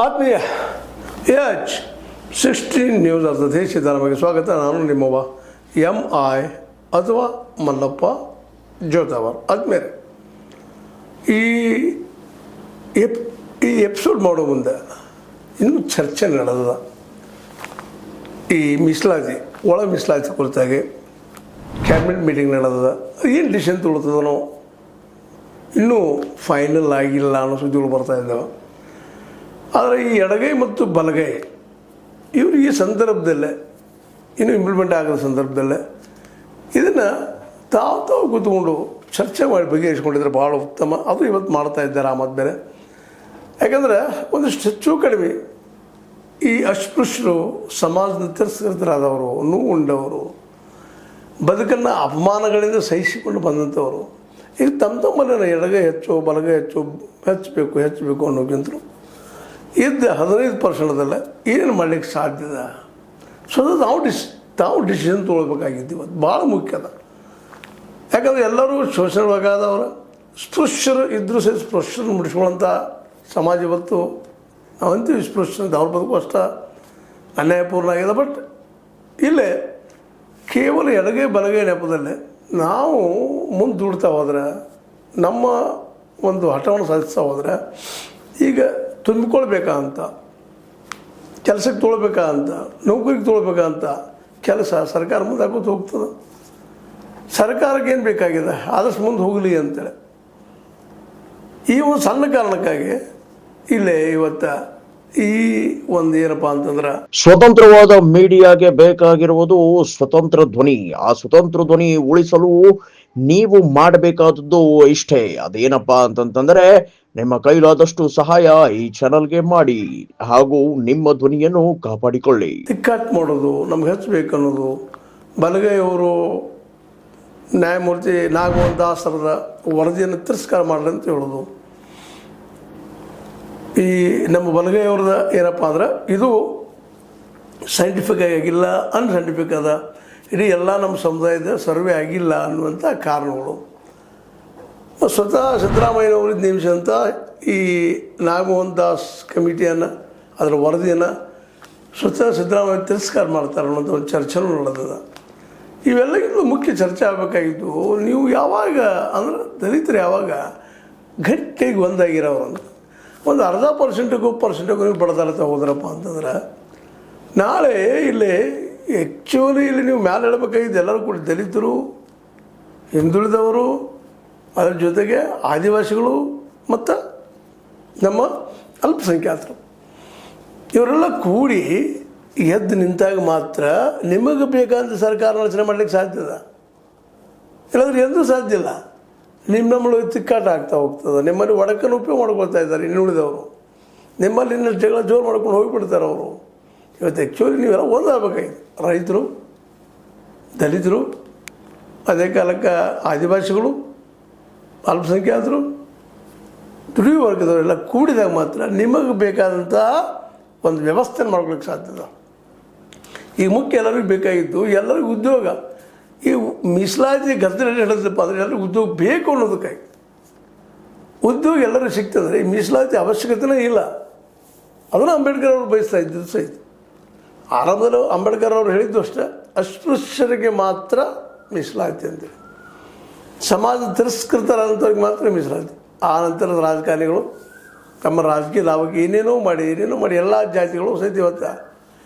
ಆತ್ಮೀಯ H16 news ಅರ್ಧ ದೇಶದ ನಮಗೆ ಸ್ವಾಗತ. ನಾನು ನಿಮ್ಮವ MI ಅಥವಾ ಮಲ್ಲಪ್ಪ ಜೋತಾವರ್. ಆದ್ಮೇಲೆ ಈ ಎಪಿಸೋಡ್ ಮಾಡೋ ಮುಂದೆ ಇನ್ನೂ ಚರ್ಚೆ ನಡೆದ ಈ ಮೀಸಲಾತಿ ಒಳ ಮೀಸಲಾತಿ ಕುರಿತಾಗಿ ಕ್ಯಾಬಿನೆಟ್ ಮೀಟಿಂಗ್ ನಡೆದ. ಏನು ಡಿಸಿಷನ್ ತೊಗೊಳ್ತದನೋ ಇನ್ನೂ ಫೈನಲ್ ಆಗಿಲ್ಲ ಅನ್ನೋ ಸುದ್ದಿಗಳು ಬರ್ತಾ ಇದ್ದಾವೆ. ಆದರೆ ಈ ಎಡಗೈ ಮತ್ತು ಬಲಗೈ ಇವರು ಈ ಸಂದರ್ಭದಲ್ಲೇ ಇನ್ನೂ ಇಂಪ್ಲಿಮೆಂಟ್ ಆಗೋ ಸಂದರ್ಭದಲ್ಲೇ ಇದನ್ನು ತಾವು ಕೂತ್ಕೊಂಡು ಚರ್ಚೆ ಮಾಡಿ ಬಗೆಹರಿಸ್ಕೊಂಡಿದ್ರೆ ಭಾಳ ಉತ್ತಮ. ಅದು ಇವತ್ತು ಮಾಡ್ತಾ ಇದ್ದಾರೆ ಆ ಮದ್ದು ಬೇರೆ. ಯಾಕಂದರೆ ಒಂದಿಷ್ಟು ಹೆಚ್ಚು ಕಡಿಮೆ ಈ ಅಸ್ಪೃಶ್ಯರು, ಸಮಾಜದ ತಿರಸ್ಕೃತರಾದವರು, ನೋವುಂಡವರು, ಬದುಕನ್ನು ಅಪಮಾನಗಳಿಂದ ಸಹಿಸಿಕೊಂಡು ಬಂದಂಥವರು ಈಗ ತಮ್ಮಲ್ಲಿ ಎಡಗೈ ಹೆಚ್ಚು ಬಲಗೈ ಹೆಚ್ಚಬೇಕು ಅನ್ನೋಕ್ಕಿಂತಲೂ ಇದ್ದ 15%ದಲ್ಲೇ ಏನು ಮಾಡಲಿಕ್ಕೆ ಸಾಧ್ಯದ. ಸೊ ತಾವು ಡಿಸಿಷನ್ ತೊಗೊಳ್ಬೇಕಾಗಿತ್ತು. ಇವತ್ತು ಭಾಳ ಮುಖ್ಯ ಅದ. ಯಾಕಂದರೆ ಎಲ್ಲರೂ ಶೋಷಣೆಗೊಳಗಾದವರು, ಸ್ಪೃಶ್ಯರು ಇದ್ದರೂ ಸಹ ಸ್ಪೃಶ್ಯರು ಮುಡಿಸ್ಕೊಳ್ಳೋಂಥ ಸಮಾಜ ಇವತ್ತು ನಾವಂತೀವಿ. ಸ್ಪೃಶ್ಯ ಅವ್ರ ಬದುಕು ಅಷ್ಟ ಅನ್ಯಾಯಪೂರ್ಣ ಆಗಿದೆ. ಬಟ್ ಇಲ್ಲೇ ಕೇವಲ ಎಡಗೈ ಬಲಗೈ ನೆಪದಲ್ಲೇ ನಾವು ಮುಂದೆ ದುಡ್ತಾ ಹೋದ್ರೆ, ನಮ್ಮ ಒಂದು ಹಠವನ್ನು ಸಾಧಿಸ್ತಾ ಹೋದರೆ, ಈಗ ತುಂಬಿಕೊಳ್ಬೇಕಂತ, ಕೆಲಸಕ್ಕೆ ತೊಗೊಳ್ಬೇಕಂತ, ನೌಕರಿಗೆ ತೊಗೊಳ್ಬೇಕಂತ ಕೆಲಸ ಸರ್ಕಾರ ಮುಂದೆ ಹಾಕೋದು ಹೋಗ್ತದೆ. ಸರ್ಕಾರಕ್ಕೆ ಏನು ಬೇಕಾಗಿದೆ ಆದಷ್ಟು ಮುಂದೆ ಹೋಗಲಿ ಅಂತೇಳಿ ಈ ಒಂದು ಸಣ್ಣ ಕಾರಣಕ್ಕಾಗಿ ಇಲ್ಲೇ ಇವತ್ತು ಈ ಒಂದು ಏನಪ್ಪ ಅಂತಂದ್ರೆ, ಸ್ವತಂತ್ರವಾದ ಮೀಡಿಯಾಗೆ ಬೇಕಾಗಿರುವುದು ಸ್ವತಂತ್ರ ಧ್ವನಿ. ಆ ಸ್ವತಂತ್ರ ಧ್ವನಿ ಉಳಿಸಲು ನೀವು ಮಾಡಬೇಕಾದದ್ದು ಇಷ್ಟೇ. ಅದೇನಪ್ಪಾ ಅಂತಂತಂದ್ರೆ, ನಿಮ್ಮ ಕೈಲಾದಷ್ಟು ಸಹಾಯ ಈ ಚಾನಲ್ಗೆ ಮಾಡಿ ಹಾಗೂ ನಿಮ್ಮ ಧ್ವನಿಯನ್ನು ಕಾಪಾಡಿಕೊಳ್ಳಿ. ತಿಕ್ಕಾಟ್ ಮಾಡೋದು, ನಮ್ಗೆ ಹೆಚ್ಚಬೇಕನ್ನೋದು, ಬಲಗೈಯವರು ನ್ಯಾಯಮೂರ್ತಿ ನಾಗಮೋಹನ್ ದಾಸರದ ವರದಿಯನ್ನು ತಿರಸ್ಕಾರ ಮಾಡಲಿ ಅಂತ ಹೇಳೋದು. ಈ ನಮ್ಮ ಬಲಗೈಯವ್ರದ ಏನಪ್ಪ ಅಂದ್ರೆ, ಇದು ಸೈಂಟಿಫಿಕ್ ಆಗಿಲ್ಲ, ಅನ್ಸೈಂಟಿಫಿಕ್ ಅದ, ಇಡೀ ಎಲ್ಲ ನಮ್ಮ ಸಮುದಾಯದ ಸರ್ವೆ ಆಗಿಲ್ಲ ಅನ್ನುವಂಥ ಕಾರಣಗಳು. ಸ್ವತಃ ಸಿದ್ದರಾಮಯ್ಯನವ್ರಿಗೆ ನೇಮಿಸಿದಂಥ ಈ ನಾಗಮೋಹನ್ ದಾಸ್ ಕಮಿಟಿಯನ್ನು, ಅದರ ವರದಿಯನ್ನು ಸ್ವತಃ ಸಿದ್ದರಾಮಯ್ಯ ತಿರಸ್ಕಾರ ಮಾಡ್ತಾರೆ ಅನ್ನೋಂಥ ಒಂದು ಚರ್ಚೆನೂ ನಡೆದದ. ಇವೆಲ್ಲಕ್ಕಿಂತ ಮುಖ್ಯ ಚರ್ಚೆ ಆಗಬೇಕಾಗಿತ್ತು. ನೀವು ಯಾವಾಗ ಅಂದ್ರೆ ದಲಿತರು ಯಾವಾಗ ಗಟ್ಟಿಗೆ ಒಂದಾಗಿರೋರು ಅಂತ ಒಂದು 0.5% ನೀವು ಬಡದಾಡ್ತಾ ಹೋದ್ರಪ್ಪ ಅಂತಂದ್ರೆ, ನಾಳೆ ಇಲ್ಲಿ ಆ್ಯಕ್ಚುಲಿ ಇಲ್ಲಿ ನೀವು ಮ್ಯಾಲೆ ಹೇಳಬೇಕಾಗಿದ್ದು ಎಲ್ಲರೂ ಕೂಡ ದಲಿತರು, ಹಿಂದುಳಿದವರು, ಅದರ ಜೊತೆಗೆ ಆದಿವಾಸಿಗಳು ಮತ್ತು ನಮ್ಮ ಅಲ್ಪಸಂಖ್ಯಾತರು, ಇವರೆಲ್ಲ ಕೂಡಿ ಎದ್ದು ನಿಂತಾಗ ಮಾತ್ರ ನಿಮಗೆ ಬೇಕಾದ ಸರ್ಕಾರ ರಚನೆ ಮಾಡಲಿಕ್ಕೆ ಸಾಧ್ಯದ. ಇಲ್ಲಾಂದ್ರೆ ಎಂದೂ ಸಾಧ್ಯ ಇಲ್ಲ. ನಮ್ಮಳು ತಿಕ್ಕಾಟ ಆಗ್ತಾ ಹೋಗ್ತದೆ. ನಿಮ್ಮಲ್ಲಿ ಒಡಕನ್ನು ಉಪಯೋಗ ಮಾಡ್ಕೊಳ್ತಾ ಇದ್ದಾರೆ ಇನ್ನುಳಿದವರು. ನಿಮ್ಮಲ್ಲಿ ಇನ್ನಷ್ಟು ಜಗಳ ಜೋರು ಮಾಡ್ಕೊಂಡು ಹೋಗಿಬಿಡ್ತಾರೆ ಅವರು. ಇವತ್ತು ಆ್ಯಕ್ಚುಲಿ ನೀವೆಲ್ಲ ಒಂದಾಗಬೇಕಾಗಿತ್ತು. ರೈತರು, ದಲಿತರು, ಅದೇ ಕಾಲಕ್ಕೆ ಆದಿವಾಸಿಗಳು, ಅಲ್ಪಸಂಖ್ಯಾತರು, ದುಡಿಯುವ ವರ್ಗದವರೆಲ್ಲ ಕೂಡಿದಾಗ ಮಾತ್ರ ನಿಮಗೆ ಬೇಕಾದಂಥ ಒಂದು ವ್ಯವಸ್ಥೆ ಮಾಡ್ಕೊಳ್ಳಿಕ್ಕೆ ಸಾಧ್ಯದ. ಈಗ ಮುಖ್ಯ ಎಲ್ಲರಿಗೂ ಬೇಕಾಗಿತ್ತು ಎಲ್ಲರಿಗೂ ಉದ್ಯೋಗ. ಈ ಮೀಸಲಾತಿ ಗದ್ದಲಲ್ಲಿ ಹೇಳಿದ್ರಪ್ಪ ಅಂದರೆ ಎಲ್ಲರಿಗೂ ಉದ್ಯೋಗ ಬೇಕು ಅನ್ನೋದಕ್ಕಾಗಿ. ಉದ್ಯೋಗ ಎಲ್ಲರಿಗೂ ಸಿಗ್ತದೆ. ಈ ಮೀಸಲಾತಿ ಅವಶ್ಯಕತೆನೇ ಇಲ್ಲ. ಅದನ್ನು ಅಂಬೇಡ್ಕರ್ ಅವರು ಬಯಸ್ತಾ ಇದ್ದಿದ್ದು ಸಹಿತ. ಆರಂಭದಲ್ಲೂ ಅಂಬೇಡ್ಕರ್ ಅವರು ಹೇಳಿದ್ದು ಅಷ್ಟೇ, ಅಸ್ಪೃಶ್ಯರಿಗೆ ಮಾತ್ರ ಮೀಸಲಾತಿ ಅಂತೇಳಿ, ಸಮಾಜ ತಿರಸ್ಕೃತರಾದಂಥವ್ರಿಗೆ ಮಾತ್ರ ಮೀಸಲಾತಿ. ಆ ನಂತರದ ರಾಜಕಾರಣಿಗಳು ತಮ್ಮ ರಾಜಕೀಯ ಲಾಭಕ್ಕೆ ಏನೇನೋ ಮಾಡಿ ಎಲ್ಲ ಜಾತಿಗಳು ಸಹಿತ ಇವತ್ತು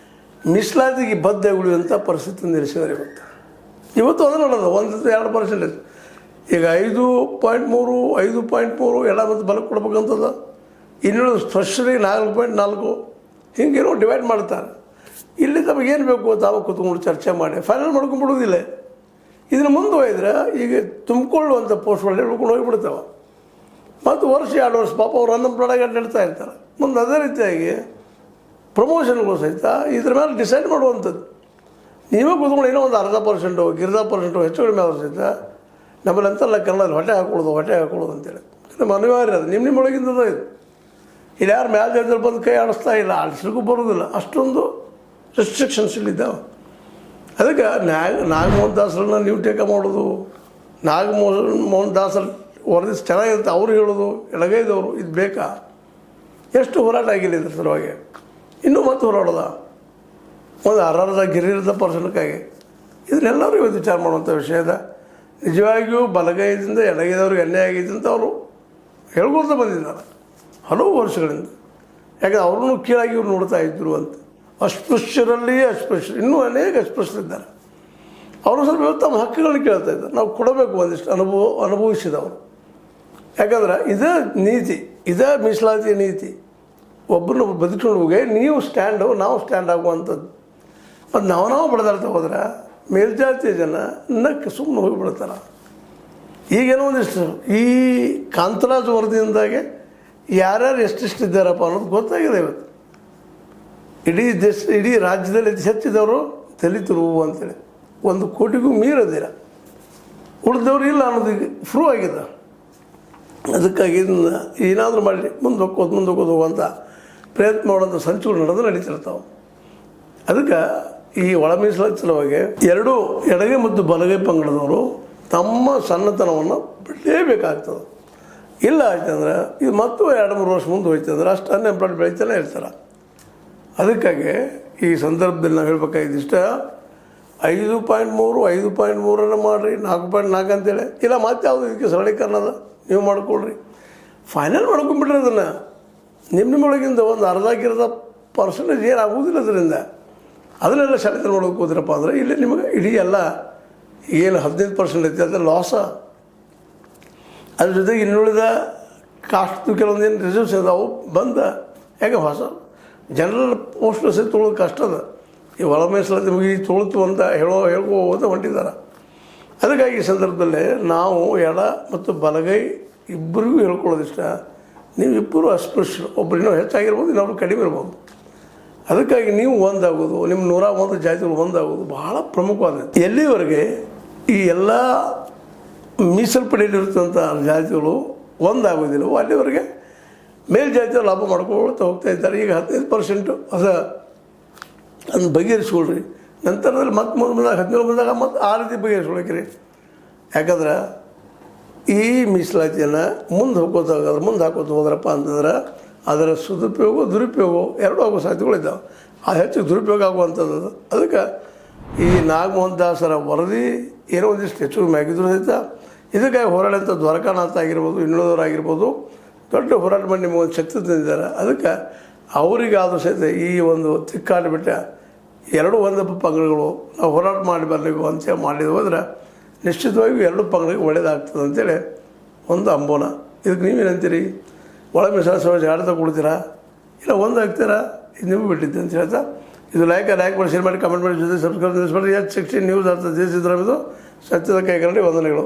ಮೀಸಲಾತಿಗೆ ಬದ್ಧ ಉಳಿಯುವಂಥ ಪರಿಸ್ಥಿತಿ ನಿಲ್ಲಿಸಿದ್ದಾರೆ. ಇವತ್ತು ಅದು ನೋಡೋದು 1-2%. ಈಗ 5.3 5.3 ಎಲ್ಲ ಮತ್ತು ಬಲಕ್ಕೆ ಕೊಡ್ಬೇಕಂತದ. ಇನ್ನೂರು ಸ್ಪರ್ಶರಿಗೆ 4.4 ಹಿಂಗೇನೋ ಡಿವೈಡ್ ಮಾಡ್ತಾರೆ. ಇಲ್ಲಿ ತಮಗೇನು ಬೇಕು ತಾವು ಕೂತ್ಕೊಂಡು ಚರ್ಚೆ ಮಾಡಿ ಫೈನಲ್ ಮಾಡ್ಕೊಂಡ್ಬಿಡೋದಿಲ್ಲ. ಇದನ್ನು ಮುಂದೆ ಹೋಯಿದ್ರೆ ಈಗ ತುಂಬಿಕೊಳ್ಳುವಂಥ ಪೋಸ್ಟ್ಗಳು ಹೇಳ್ಕೊಂಡು ಹೋಗಿಬಿಡ್ತಾವೆ. ಮತ್ತು ವರ್ಷ 2 ವರ್ಷ ಪಾಪ ಅವ್ರು ಅನ್ಎಂಪ್ಲಾಯ್ಡ್ ಅಡ್ಡಾಡ್ತಾ ಇರ್ತಾರೆ. ಮುಂದೆ ಅದೇ ರೀತಿಯಾಗಿ ಪ್ರಮೋಷನ್ಗಳು ಸಹಿತ ಇದ್ರ ಮೇಲೆ ಡಿಸೈಡ್ ಮಾಡುವಂಥದ್ದು. ನೀವೇ ಕೂತ್ಕೊಂಡು ಏನೋ ಒಂದು 0.5% 0.1% ಹೆಚ್ಚು ಕಡಿಮೆ ಆದರೂ ಸಹಿತ ನಮ್ಮಲ್ಲಿ ಅಂತಲ್ಲ ಕನ್ನಡದಲ್ಲಿ ಹೊಟ್ಟೆ ಹಾಕೊಳ್ಳೋದು ಅಂತೇಳಿ ನಮ್ಮ ಅನಿವಾರ್ಯ ಅದು. ನಿಮ್ಮೊಳಗಿಂದ ಇದು. ಇಲ್ಲಿ ಯಾರು ಮ್ಯಾಲೆ ಜನರು ಬಂದು ಕೈ ಆಡಿಸ್ತಾ ಇಲ್ಲ, ಆಡಿಸ್ಲಿಕ್ಕೂ ಬರೋದಿಲ್ಲ. ಅಷ್ಟೊಂದು ರೆಸ್ಟ್ರಿಕ್ಷನ್ಸ್ ಇಲ್ಲಿದ್ದಾವೆ. ಅದಕ್ಕೆ ನಾಗಮೋಹನ್ ದಾಸರನ್ನ ನೀವು ಟೇಕ ಮಾಡೋದು, ನಾಗಮೋಹನ್ ದಾಸರ ವರದಿ ಚೆನ್ನಾಗಿರುತ್ತೆ ಅವ್ರು ಹೇಳೋದು, ಎಡಗೈದವರು ಇದು ಬೇಕಾ? ಎಷ್ಟು ಹೋರಾಟ ಆಗಿಲ್ಲ ಇದ್ರ ಸಲುವಾಗಿ, ಇನ್ನೂ ಮತ್ತೆ ಹೋರಾಡೋದ ಒಂದು ಅರ್ಹದ ಗಿರಿರದ ಪರ್ಸನ್ಕಾಗಿ. ಇದನ್ನೆಲ್ಲರೂ ಇವತ್ತು ವಿಚಾರ ಮಾಡುವಂಥ ವಿಷಯ ಇದೆ. ನಿಜವಾಗಿಯೂ ಬಲಗೈದಿಂದ ಎಡಗೈದವ್ರಿಗೆ ಅನ್ಯಾಯ ಆಗಿದೆ ಅಂತ ಅವರು ಹೇಳ್ಕೊಳ್ತಾ ಬಂದಿದ್ದಾರೆ ಹಲವು ವರ್ಷಗಳಿಂದ. ಯಾಕಂದ್ರೆ ಅವ್ರನ್ನೂ ಕೀಳಾಗಿ ಇವ್ರು ನೋಡ್ತಾ ಇದ್ದರು ಅಂತ. ಅಸ್ಪೃಶ್ಯರಲ್ಲಿ ಅಸ್ಪೃಶ್ಯರು, ಇನ್ನೂ ಅನೇಕ ಅಸ್ಪೃಶ್ಯರಿದ್ದಾರೆ. ಅವರು ಸ್ವಲ್ಪ ಇವತ್ತು ತಮ್ಮ ಹಕ್ಕುಗಳನ್ನ ಕೇಳ್ತಾ ಇದ್ದಾರೆ. ನಾವು ಕೊಡಬೇಕು ಒಂದಿಷ್ಟು ಅನುಭವಿಸಿದವರು. ಯಾಕಂದ್ರೆ ಇದೇ ನೀತಿ, ಇದೇ ಮೀಸಲಾತಿಯ ನೀತಿ. ಒಬ್ಬರನ್ನೊಬ್ಬರು ಬದುಕೊಂಡು ಹೋಗಿ ನೀವು ಸ್ಟ್ಯಾಂಡು ನಾವು ಸ್ಟ್ಯಾಂಡ್ ಆಗುವಂಥದ್ದು. ಮತ್ತು ನಾವು ಬಡ್ದಾಡ್ತಾ ಹೋದ್ರೆ ಮೇಲ್ಜಾತಿಯ ಜನ ನಕ್ಕೆ ಸುಮ್ಮನೆ ಹೋಗಿಬಿಡ್ತಾರೆ. ಈಗೇನೋ ಒಂದಿಷ್ಟು ಈ ಕಾಂತರಾಜ್ ವರದಿಯಿಂದಾಗೆ ಯಾರ್ಯಾರು ಎಷ್ಟೆಷ್ಟು ಇದ್ದಾರಪ್ಪ ಅನ್ನೋದು ಗೊತ್ತಾಗಿದೆ ಇವತ್ತು. ಇಡೀ ರಾಜ್ಯದಲ್ಲಿ ಅತಿ ಹೆಚ್ಚಿದವರು ದಲಿತರು ಅಂತೇಳಿ 1 ಕೋಟಿಗೂ ಮೀರದಿರ, ಉಳಿದವ್ರು ಇಲ್ಲ ಅನ್ನೋದು ಈಗ ಪ್ರೂವ್ ಆಗಿದೆ. ಅದಕ್ಕಾಗಿ ಇದನ್ನು ಏನಾದರೂ ಮಾಡಲಿ ಮುಂದೆ ಹೋಗುವಂಥ ಪ್ರಯತ್ನ ಮಾಡುವಂಥ ಸಂಚುಗಳು ನಡೆದು ನಡೀತಿರ್ತಾವೆ. ಅದಕ್ಕೆ ಈ ಒಳ ಮೀಸಲಾತಿ ಸಲುವಾಗಿ ಎರಡೂ ಎಡಗೈ ಮತ್ತು ಬಲಗೈ ಪಂಗಡದವರು ತಮ್ಮ ಸಣ್ಣತನವನ್ನು ಬಿಡಲೇಬೇಕಾಗ್ತದೆ. ಇಲ್ಲ ಆಯ್ತಂದ್ರೆ ಇದು ಮತ್ತು 2-3 ವರ್ಷ ಮುಂದೆ ಹೋಯ್ತಂದ್ರೆ ಅಷ್ಟು ಅನ್ಎಂಪ್ಲಾಯ್ಡ್ ಬೆಳೀತಾನೆ ಇರ್ತಾರೆ. ಅದಕ್ಕಾಗಿ ಈ ಸಂದರ್ಭದಲ್ಲಿ ನಾವು ಹೇಳ್ಬೇಕಾಗಿದ್ದಿಷ್ಟ 5.3 5.3 ಮಾಡಿರಿ, 4.4 ಅಂತೇಳಿ ಇಲ್ಲ ಮತ್ತೆ ಯಾವುದು ಇದಕ್ಕೆ ಸರಳೀಕರಣ ಅದ, ನೀವು ಮಾಡ್ಕೊಳ್ರಿ, ಫೈನಲ್ ಮಾಡ್ಕೊಂಡ್ಬಿಟ್ರಿ. ಅದನ್ನು ನಿಮ್ಮೊಳಗಿಂದ ಒಂದು ಅರ್ಧ ಏನಾಗುವುದಿಲ್ಲ ಅದರಿಂದ. ಅದನ್ನೆಲ್ಲ ಸೆಲೆಕ್ಟ್ ಮಾಡೋಕೆ ಹೋದ್ರಪ್ಪ ಅಂದರೆ ಇಲ್ಲಿ ನಿಮಗೆ ಇಡೀ ಎಲ್ಲ ಏನು 15% ಐತಿ ಅದು ಲಾಸ. ಅದ್ರ ಜೊತೆಗೆ ಇನ್ನುಳಿದ ಕಾಸ್ಟ್ದು ಕೆಲವೊಂದು ಏನು ರಿಸರ್ವ್ಸ್ ಇದಾವೆ ಬಂದ. ಯಾಕೆ ಹೊಸ ಜನರಲ್ ಪೋಸ್ಟ್ ಸಹಿತ ತೊಗೊಳೋದು ಕಷ್ಟ ಅದ. ಈ ಒಳ ಮೀಸಲಾತಿ ಮುಗಿ ತೊಗೊಳ್ತು ಅಂತ ಹೇಳ್ಕೋತ ಹೊಂಟಿದ್ದಾರೆ. ಅದಕ್ಕಾಗಿ ಈ ಸಂದರ್ಭದಲ್ಲಿ ನಾವು ಎಡ ಮತ್ತು ಬಲಗೈ ಇಬ್ಬರಿಗೂ ಹೇಳ್ಕೊಳ್ಳೋದಿಷ್ಟ, ನೀವು ಇಬ್ಬರು ಅಸ್ಪೃಶ್ಯರು, ಒಬ್ಬರು ಇನ್ನೂ ಹೆಚ್ಚಾಗಿರ್ಬೋದು, ಇನ್ನೊಬ್ರು ಕಡಿಮೆ ಇರ್ಬೋದು. ಅದಕ್ಕಾಗಿ ನೀವು ಒಂದಾಗೋದು, ನಿಮ್ಮ 101 ಜಾತಿಗಳು ಒಂದಾಗೋದು ಭಾಳ ಪ್ರಮುಖವಾದದ್ದು. ಎಲ್ಲಿವರೆಗೆ ಈ ಎಲ್ಲ ಮೀಸಲ್ಪಡೆಯಲ್ಲಿರ್ತಂಥ ಜಾತಿಗಳು ಒಂದಾಗೋದಿಲ್ಲವೋ ಅಲ್ಲಿವರೆಗೆ ಮೇಲ್ಜಾತಿಯವರು ಲಾಭ ಮಾಡ್ಕೊಳ್ತಾ ಹೋಗ್ತಾ ಇದ್ದಾರೆ. ಈಗ 15% ಅದನ್ನು ಬಗೆಹರಿಸ್ಕೊಳ್ರಿ. ನಂತರದಲ್ಲಿ ಮತ್ತೆ ಮುಂದಾಗ 17 ಬಂದಾಗ ಮತ್ತೆ ಆ ರೀತಿ ಬಗೆಹರಿಸ್ಕೊಳಕ್ರಿ. ಯಾಕಂದ್ರೆ ಈ ಮೀಸಲಾತಿಯನ್ನು ಮುಂದೆ ಹಾಕೋತ ಹೋದ್ರಪ್ಪ ಅಂತಂದ್ರೆ ಅದರ ಸದುಪಯೋಗ ದುರುಪಯೋಗ ಎರಡೂ ಆಗೋ ಸಾಧ್ಯತೆಗಳಿದ್ದಾವೆ. ಆ ಹೆಚ್ಚು ದುರುಪಯೋಗ ಆಗುವಂಥದ್ದು. ಅದಕ್ಕೆ ಈ ನಾಗಮೋಹನ್ ದಾಸರ ವರದಿ ಏನೋ ಒಂದಿಷ್ಟು ಹೆಚ್ಚು ಮ್ಯಾಗಿದ್ರು ಸಹಿತ ಇದಕ್ಕಾಗಿ ಹೋರಾಡೋಂಥ ದ್ವಾರಕಾನಾಥ ಆಗಿರ್ಬೋದು, ಇನ್ನುಳಿದವರಾಗಿರ್ಬೋದು, ದೊಡ್ಡ ಹೋರಾಟ ಮಾಡಿ ನಿಮಗೆ ಒಂದು ಶಕ್ತಿ ತಂದಿದ್ದಾರೆ. ಅದಕ್ಕೆ ಅವರಿಗಾದರೂ ಸಹಿತ ಈ ಒಂದು ತಿಕ್ಕಾಡಿ ಬಿಟ್ಟ ಎರಡೂ ಒಂದಪ್ಪ ಪಂಗಡಗಳು ನಾವು ಹೋರಾಟ ಮಾಡಿ ಬರಬೇಕು ಅಂತೇಳಿ ಮಾಡಿದ ಹೋದ್ರೆ ನಿಶ್ಚಿತವಾಗಿಯೂ ಎರಡೂ ಪಂಗಡಕ್ಕೆ ಒಳ್ಳೆಯದಾಗ್ತದೆ ಅಂತೇಳಿ ಒಂದು ಅಂಬೋನ. ಇದಕ್ಕೆ ನೀವೇನಂತೀರಿ? ಒಳ ಮೀಸಲಾತಿ ಸಮಾಜ ಆಡ್ತಾ ಕೊಡ್ತೀರಾ ಇಲ್ಲ ಒಂದಾಗ್ತೀರಾ? ಇದು ನಿಮಗೆ ಬಿಟ್ಟಿದ್ದೆ ಅಂತ ಹೇಳ್ತಾ ಇದು ಲೈಕ್ ಮಾಡಿ, ಶೇರ್ ಮಾಡಿ, ಕಮೆಂಟ್ ಮಾಡಿ, ಜೊತೆ ಸಬ್ಸ್ಕ್ರೈಬ್ ಮಾಡಿ. H16 ನ್ಯೂಸ್ ಅರ್ಥ ದೇಶಿದ್ರದ್ದು ಸತ್ಯದ ಕೈಗಳಲ್ಲಿ ವಂದನೆಗಳು.